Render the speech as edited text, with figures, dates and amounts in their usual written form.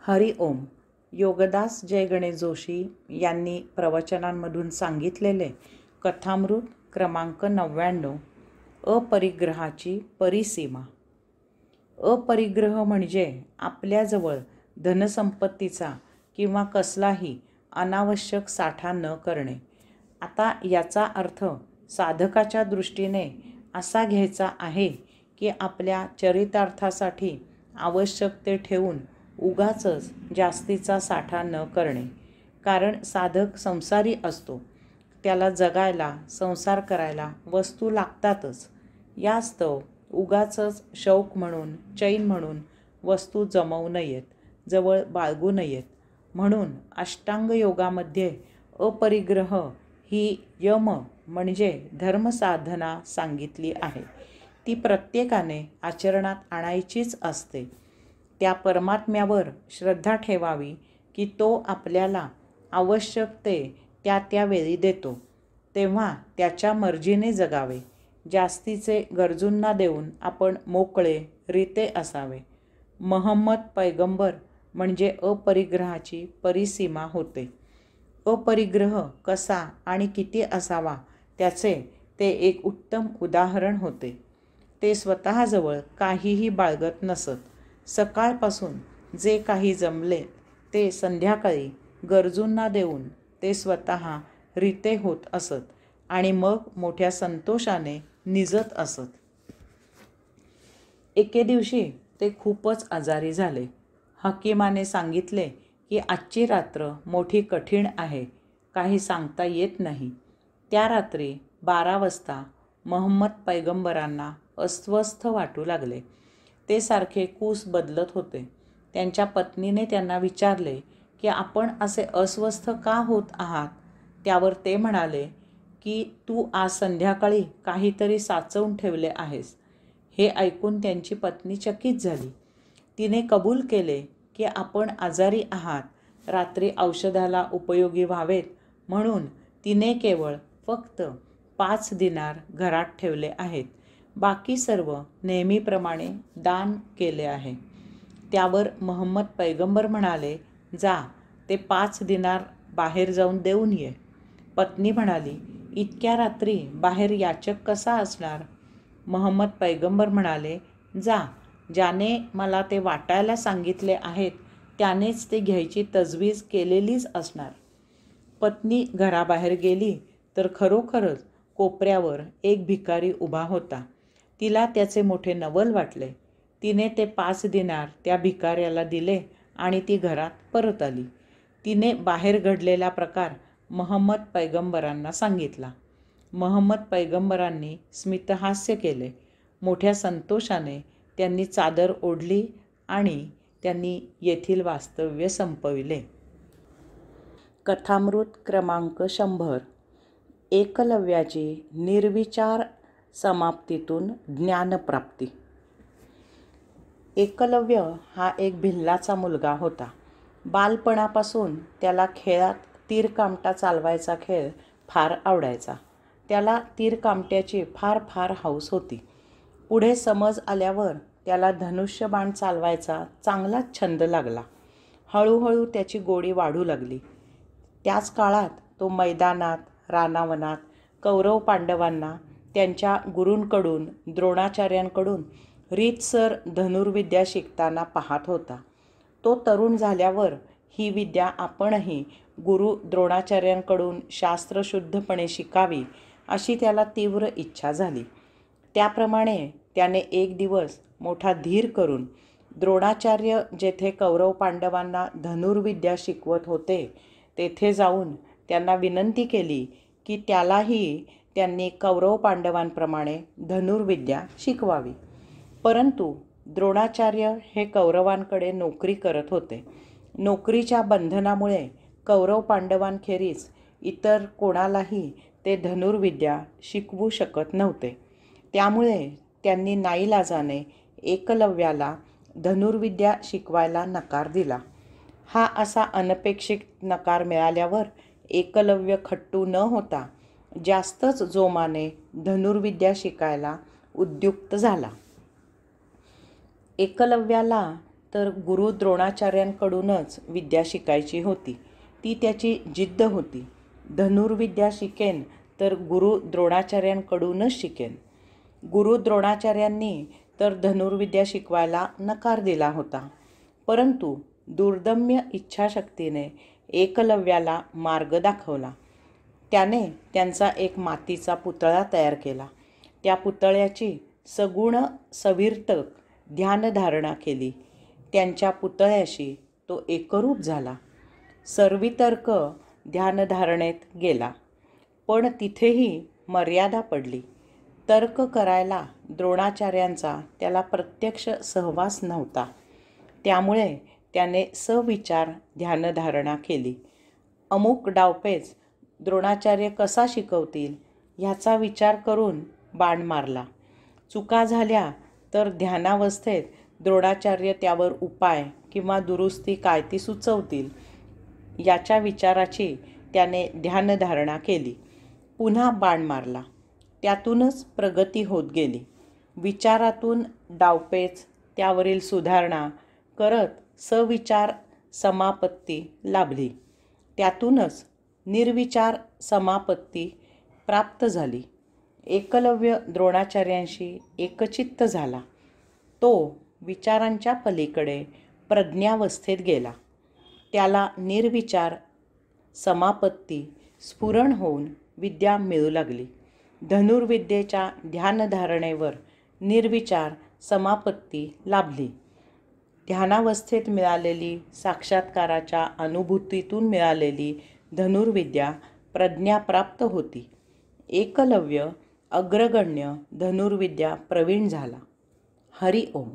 हरि ओम. योगदास जय गणेश जोशी यांनी प्रवचनांमधून सांगितलेले कथामृत क्रमांक 99. अपरिग्रहाची परिसीमा. अपरिग्रह म्हणजे आपल्याजवळ धनसंपत्तीचा किंवा कसलाही अनावश्यक साठा न करणे. आता याचा अर्थ साधकाच्या दृष्टीने असा घ्यायचा आहे की आपल्या चरितार्थासाठी आवश्यक ते ठेवून उगाचच जास्तीचा साठा न करणे. कारण साधक संसारी असतो, त्याला जगायला संसार करायला वस्तू लागतातच. यास्तव उगाचच शौक म्हणून चैन म्हणून वस्तू जमवू नयेत, जवळ बाळगू नयेत. म्हणून अष्टांग योगामध्ये अपरिग्रह ही यम म्हणजे धर्मसाधना सांगितली आहे. ती प्रत्येकाने आचरणात आणायचीच असते. त्या परमात्म्यावर श्रद्धा ठेवावी की तो आपल्याला आवश्यक ते त्या त्या वेळी देतो, तेव्हा त्याच्या मर्जीने जगावे. जास्तीचे गरजूंना देऊन आपण मोकळे रीते असावे. महम्मद पैगंबर म्हणजे अपरिग्रहाची परिसीमा होते. अपरिग्रह कसा आणि किती असावा त्याचे ते एक उत्तम उदाहरण होते. ते स्वतःजवळ काहीही बाळगत नसत. सकाळपासून जे काही जमले ते संध्याकाळी गरजूंना देऊन ते स्वतः रीते होत असत आणि मग मोठ्या संतोषाने निजत असत. एके दिवशी ते खूपच आजारी झाले. हकीमाने सांगितले की आजची रात्र मोठी कठीण आहे, काही सांगता येत नाही. त्या रात्री 12 वाजता महम्मद पैगंबरांना अस्वस्थ वाटू लागले. ते सारखे कूस बदलत होते. त्यांच्या पत्नीने त्यांना विचारले की आपण असे अस्वस्थ का होत आहात. त्यावर ते म्हणाले की तू आज संध्याकाळी काहीतरी साचवून ठेवले आहेस. हे ऐकून त्यांची पत्नी चकित झाली. तिने कबूल केले की आपण आजारी आहात, रात्री औषधाला उपयोगी व्हावेत म्हणून तिने केवळ फक्त 5 दिनार घरात ठेवले आहेत. बाकी सर्व नेहमीप्रमाणे दान केले आहे. त्यावर महम्मद पैगंबर म्हणाले, जा ते 5 दिनार बाहेर जाऊन देऊन ये. पत्नी म्हणाली, इतक्या रात्री बाहेर याचक कसा असणार. महम्मद पैगंबर म्हणाले, जा, ज्याने मला ते वाटायला सांगितले आहेत त्यानेच ते घ्यायची तजवीज केलेलीच असणार. पत्नी घराबाहेर गेली तर खरोखरच कोपऱ्यावर एक भिकारी उभा होता. तिला त्याचे मोठे नवल वाटले. तिने ते 5 दिनार त्या भिकाऱ्याला दिले आणि ती घरात परत आली. तिने बाहेर घडलेला प्रकार महम्मद पैगंबरांना सांगितला. महम्मद पैगंबरांनी स्मितहास्य केले. मोठ्या संतोषाने त्यांनी चादर ओढली आणि त्यांनी येथील वास्तव्य संपविले. कथामृत क्रमांक 100. एकलव्याची निर्विचार समाप्तीतून ज्ञानप्राप्ती. एकलव्य हा एक भिल्लाचा मुलगा होता. बालपणापासून त्याला खेळात तीरकामटा चालवायचा खेळ फार आवडायचा. त्याला तीरकामट्याची फार फार हौस होती. पुढे समज आल्यावर त्याला धनुष्यबाण चालवायचा चांगलाच छंद लागला. हळूहळू त्याची गोडी वाढू लागली. त्याच काळात तो मैदानात, रानावनात कौरव पांडवांना त्यांच्या गुरूंकडून, द्रोणाचार्यांकडून रीतसर धनुर्विद्या शिकताना पाहत होता. तो तरुण झाल्यावर ही विद्या आपणही गुरु द्रोणाचार्यांकडून शास्त्रशुद्धपणे शिकावी अशी त्याला तीव्र इच्छा झाली. त्याप्रमाणे त्याने एक दिवस मोठा धीर करून द्रोणाचार्य जेथे कौरव पांडवांना धनुर्विद्या शिकवत होते तेथे जाऊन त्यांना विनंती केली की त्यालाही त्यांनी कौरव पांडवांप्रमाणे धनुर्विद्या शिकवावी. परंतु द्रोणाचार्य हे कौरवांकडे नोकरी करत होते. नोकरीच्या बंधनामुळे कौरव पांडवांखेरीज इतर कोणालाही ते धनुर्विद्या शिकवू शकत नव्हते. त्यामुळे त्यांनी नाईलाजाने एकलव्याला धनुर्विद्या शिकवायला नकार दिला. हा असा अनपेक्षित नकार मिळाल्यावर एकलव्य खट्टू न होता जास्तच जोमाने धनुर्विद्या शिकायला उद्युक्त झाला. एकलव्याला तर गुरु द्रोणाचार्यांकडूनच विद्या शिकायची होती. ती त्याची जिद्द होती. धनुर्विद्या शिकेन तर गुरु द्रोणाचार्यांकडूनच शिकेन. गुरु द्रोणाचार्यांनी तर धनुर्विद्या शिकवायला नकार दिला होता. परंतु दुर्दम्य इच्छाशक्तीने एकलव्याला मार्ग दाखवला. त्याने त्यांचा एक मातीचा पुतळा तयार केला. त्या पुतळ्याची सगुण सविर्तक ध्यानधारणा केली. त्यांच्या पुतळ्याशी तो एकरूप झाला. सर्वितर्क ध्यानधारणेत गेला. पण तिथेही मर्यादा पडली. तर्क करायला द्रोणाचार्यांचा त्याला प्रत्यक्ष सहवास नव्हता. त्यामुळे त्याने सविचार ध्यानधारणा केली. अमुक डावपेच द्रोणाचार्य कसा शिकवतील ह्याचा विचार करून बाण मारला. चुका झाल्या तर ध्यानावस्थेत द्रोणाचार्य त्यावर उपाय किंवा दुरुस्ती काय ती सुचवतील याच्या विचाराची त्याने ध्यानधारणा केली. पुन्हा बाण मारला. त्यातूनच प्रगती होत गेली. विचारातून डावपेच त्यावरील सुधारणा करत सविचार समापत्ती लाभली. त्यातूनच निर्विचार समापत्ती प्राप्त झाली. एकलव्य द्रोणाचार्यांशी एकचित्त झाला. तो विचारांच्या पलीकडे प्रज्ञावस्थेत गेला. त्याला निर्विचार समापत्ती स्फुरण होऊन विद्या मिळू लागली. धनुर्विद्येच्या ध्यानधारणेवर निर्विचार समापत्ती लाभली. ध्यानावस्थेत मिळालेली साक्षात्काराच्या अनुभूतीतून मिळालेली धनुर्विद्या प्रज्ञाप्राप्त होती. एकलव्य अग्रगण्य धनुर्विद्या प्रवीण झाला. हरि ओम.